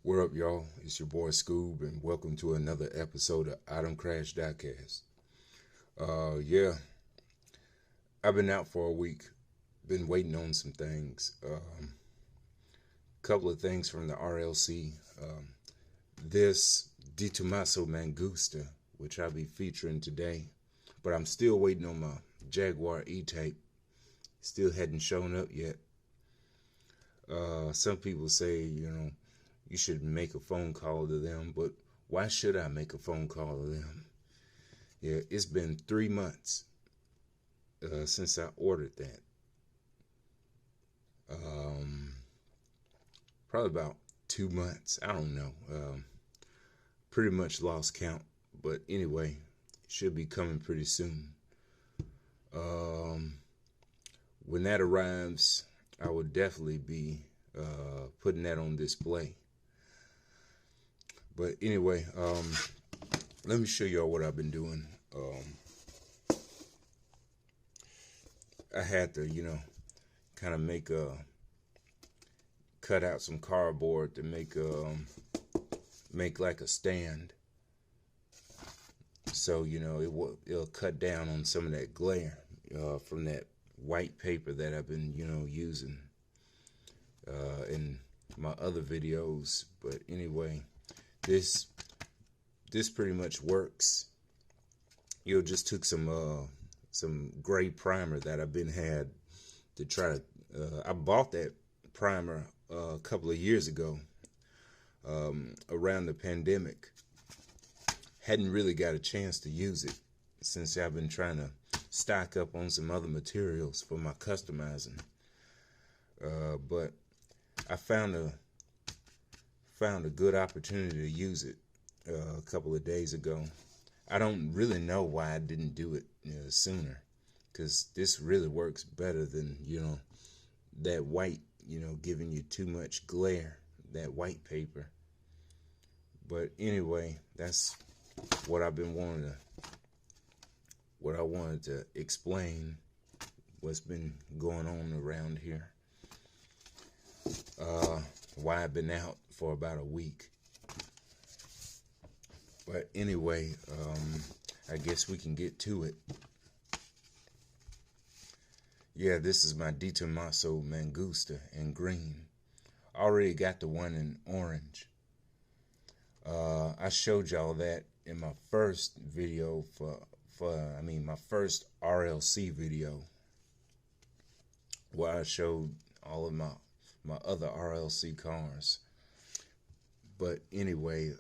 What up, y'all? It's your boy Scoob, and welcome to another episode of Item Crash Diecast. Yeah, I've been out for a week. Been waiting on some things. Couple of things from the RLC. This Tomaso Mangusta, which I'll be featuring today. But I'm still waiting on my Jaguar E-Type. Still hadn't shown up yet. Some people say, you should make a phone call to them, but why should I make a phone call to them? Yeah, it's been 3 months since I ordered that. Probably about 2 months. I don't know. Pretty much lost count, but anyway, it should be coming pretty soon. When that arrives, I will definitely be putting that on display. But anyway, let me show y'all what I've been doing. I had to, kind of cut out some cardboard to make like a stand. So, it'll cut down on some of that glare from that white paper that I've been, using in my other videos. But anyway, this pretty much works. Just took some gray primer that I've been had to try to. I bought that primer a couple of years ago, around the pandemic. Hadn't really got a chance to use it since I've been trying to stock up on some other materials for my customizing. But I found a good opportunity to use it a couple of days ago. I don't really know why I didn't do it sooner, because this really works better than that white, giving you too much glare, that white paper. But anyway, that's what I wanted to explain, what's been going on around here. Why I've been out for about a week. But anyway, I guess we can get to it. Yeah, this is my Tomaso Mangusta in green. Already got the one in orange. I showed y'all that in my first video my first RLC video, where I showed all of my other RLC cars. But anyway,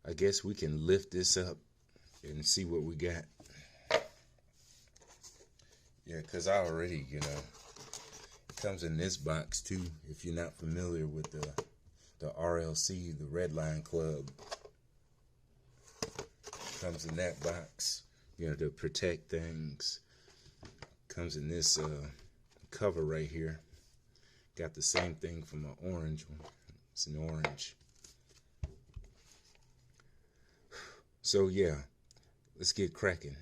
I guess we can lift this up and see what we got. Yeah, because I already, it comes in this box too, if you're not familiar with the RLC, the Red Line Club. Comes in that box, to protect things. Comes in this cover right here. Got the same thing for my orange one. It's an orange. So yeah, let's get cracking.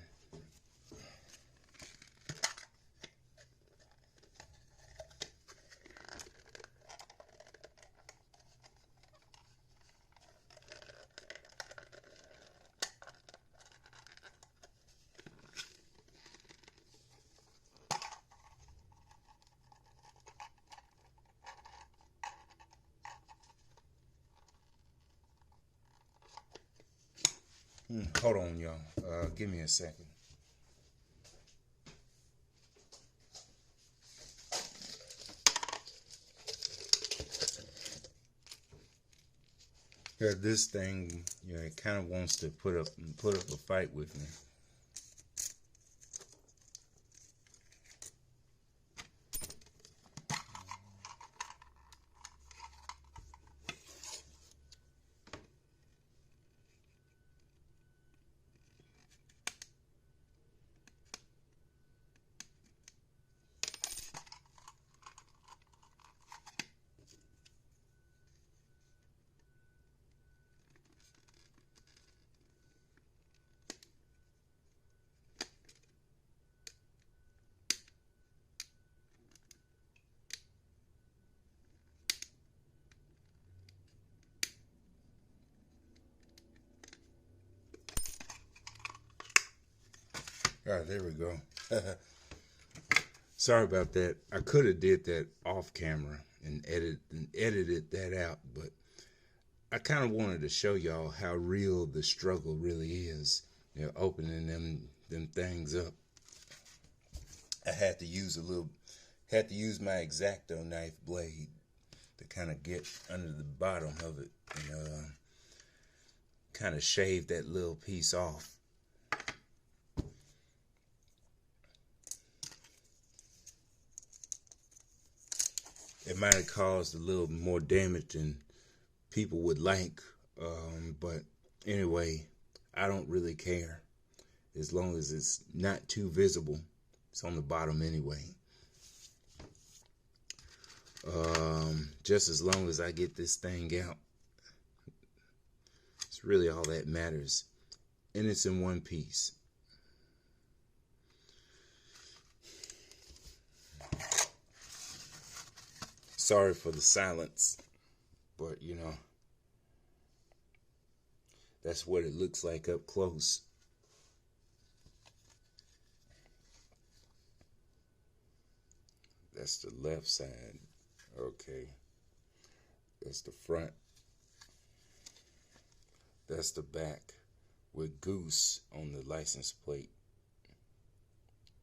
Hold on, y'all. Give me a second. Yeah, this thing, it kind of wants to put up a fight with me. All right, there we go. Sorry about that. I could have did that off camera and edited that out, but I kind of wanted to show y'all how real the struggle really is. You know, opening them things up. I had to use my X-Acto knife blade to kind of get under the bottom of it and kind of shave that little piece off. It might have caused a little more damage than people would like, but anyway, I don't really care as long as it's not too visible. It's on the bottom anyway. Just as long as I get this thing out, it's really all that matters, and it's in one piece. Sorry for the silence, but you know, that's what it looks like up close. That's the left side. Okay. That's the front. That's the back with Goose on the license plate.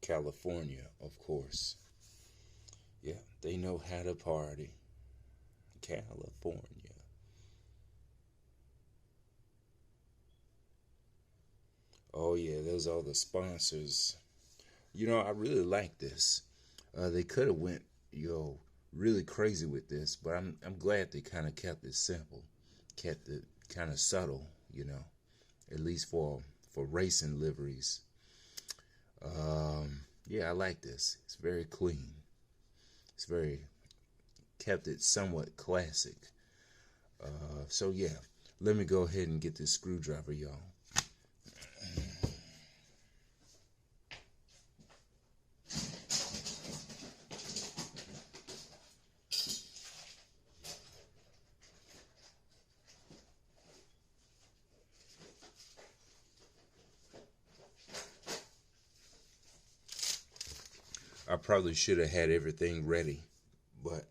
California, of course. Yeah, they know how to party. California. Oh yeah, those are the sponsors. You know, I really like this. They could have went, really crazy with this, but I'm glad they kind of kept it simple, kept it kind of subtle, at least for racing liveries. Yeah, I like this. It's very clean. It's kept it somewhat classic. So yeah, let me go ahead and get this screwdriver, y'all. I probably should have had everything ready, but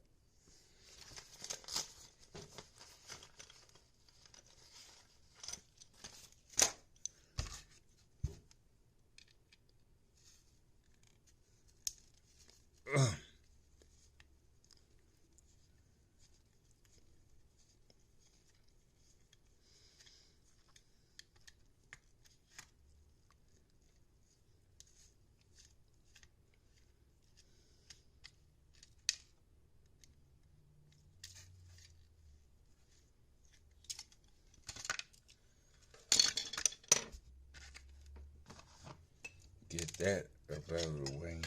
get that up out of the way.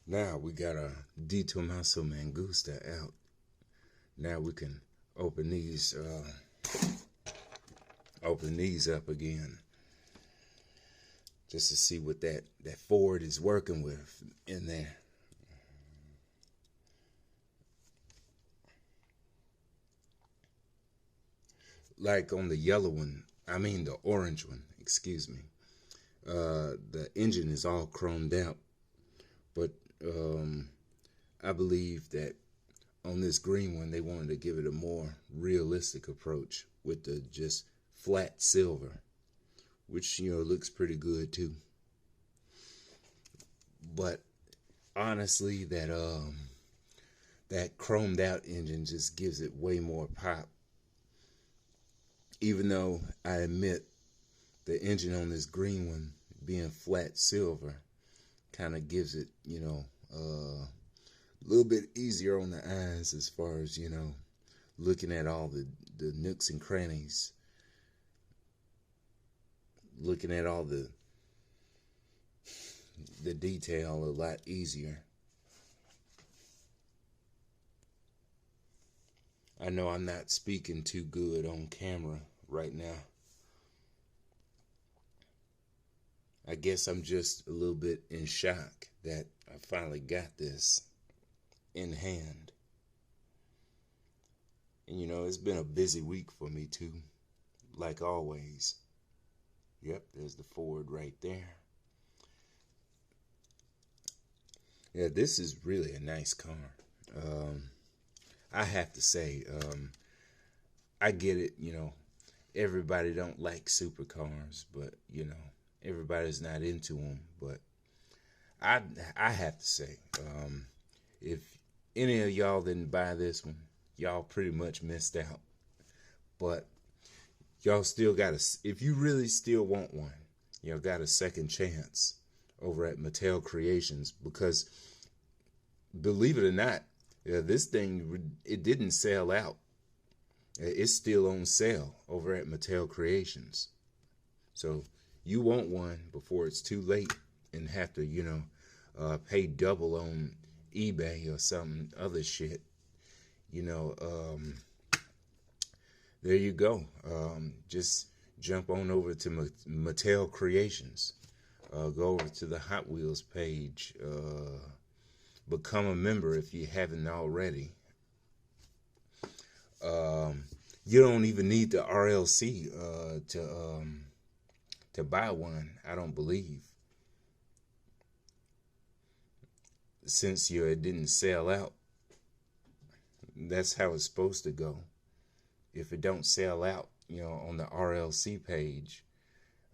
Now we got a Tomaso Mangusta out. Now we can open these up again, just to see what that Ford is working with in there. Like on the yellow one, the orange one, excuse me. The engine is all chromed out, but I believe that on this green one, they wanted to give it a more realistic approach with the just flat silver, which, looks pretty good too. But honestly, that chromed out engine just gives it way more pop. Even though I admit the engine on this green one being flat silver kind of gives it, a little bit easier on the eyes as far as, looking at all the nooks and crannies, looking at all the detail a lot easier. I know I'm not speaking too good on camera right now. I guess I'm just a little bit in shock that I finally got this in hand. And you know, it's been a busy week for me too, like always. Yep, there's the Ford right there. Yeah, this is really a nice car. I have to say, I get it, you know, everybody don't like supercars, but you know, everybody's not into them. But I have to say, if any of y'all didn't buy this one, y'all pretty much missed out. But y'all still got if you really still want one, y'all got a second chance over at Mattel Creations, because believe it or not, this thing, it didn't sell out. It's still on sale over at Mattel Creations. So you want one before it's too late and have to, you know, pay double on eBay or some other shit. You know, there you go. Just jump on over to Mattel Creations. Go over to the Hot Wheels page. Become a member if you haven't already. You don't even need the RLC to buy one, I don't believe, since it didn't sell out. That's how it's supposed to go. If it don't sell out, you know, on the RLC page,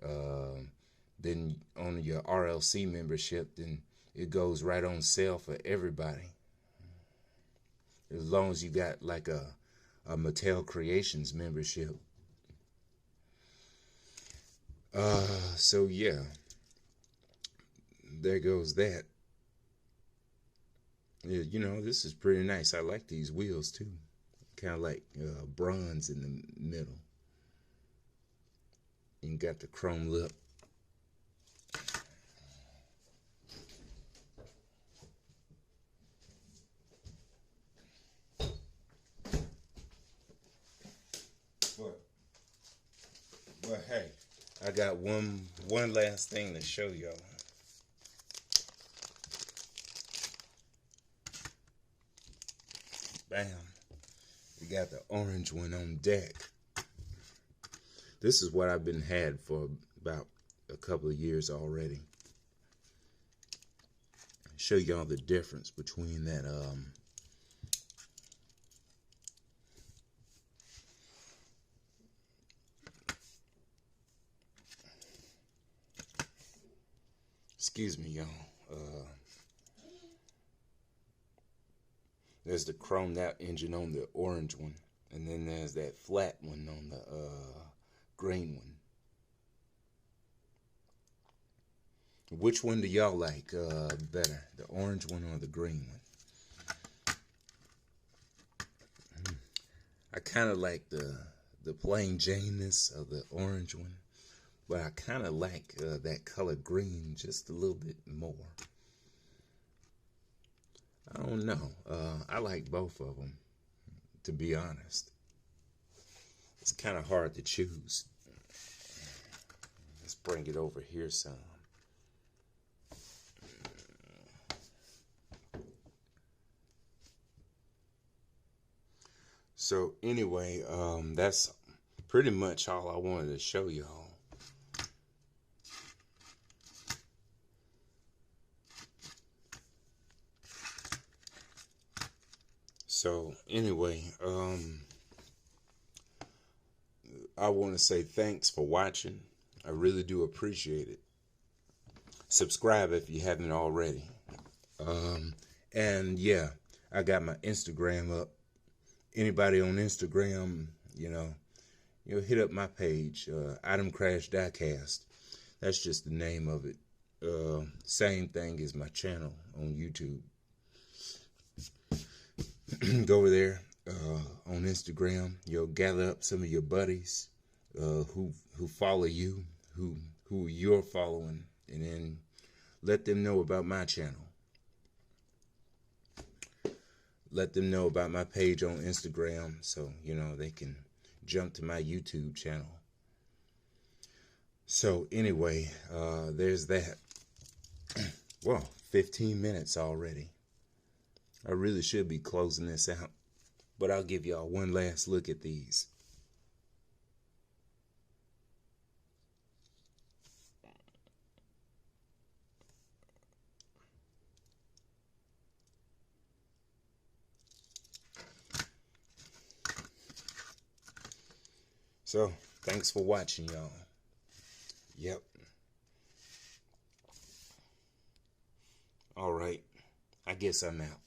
then on your RLC membership, then it goes right on sale for everybody. As long as you got like a Mattel Creations membership. So yeah, there goes that. Yeah, you know, this is pretty nice. I like these wheels too. Kind of like bronze in the middle. And got the chrome lip. But hey, I got one last thing to show y'all. Bam. We got the orange one on deck. This is what I've been had for about a couple of years already. Show y'all the difference between that excuse me, y'all. There's the chromed out engine on the orange one, and then there's that flat one on the green one. Which one do y'all like better, the orange one or the green one? I kind of like the plain Janeness of the orange one, but I kind of like that color green just a little bit more. I don't know. I like both of them, to be honest. It's kind of hard to choose. Let's bring it over here some. So anyway, that's pretty much all I wanted to show y'all. So anyway, I want to say thanks for watching. I really do appreciate it. Subscribe if you haven't already. And yeah, I got my Instagram up. Anybody on Instagram, you know, hit up my page, Item Crash Diecast. That's just the name of it. Same thing as my channel on YouTube. Go over there on Instagram. You'll gather up some of your buddies who follow you, who you're following, and then let them know about my channel. Let them know about my page on Instagram, so you know they can jump to my YouTube channel. So anyway, there's that. Well, 15 minutes already. I really should be closing this out. But I'll give y'all one last look at these. So, thanks for watching, y'all. Yep. All right. I guess I'm out.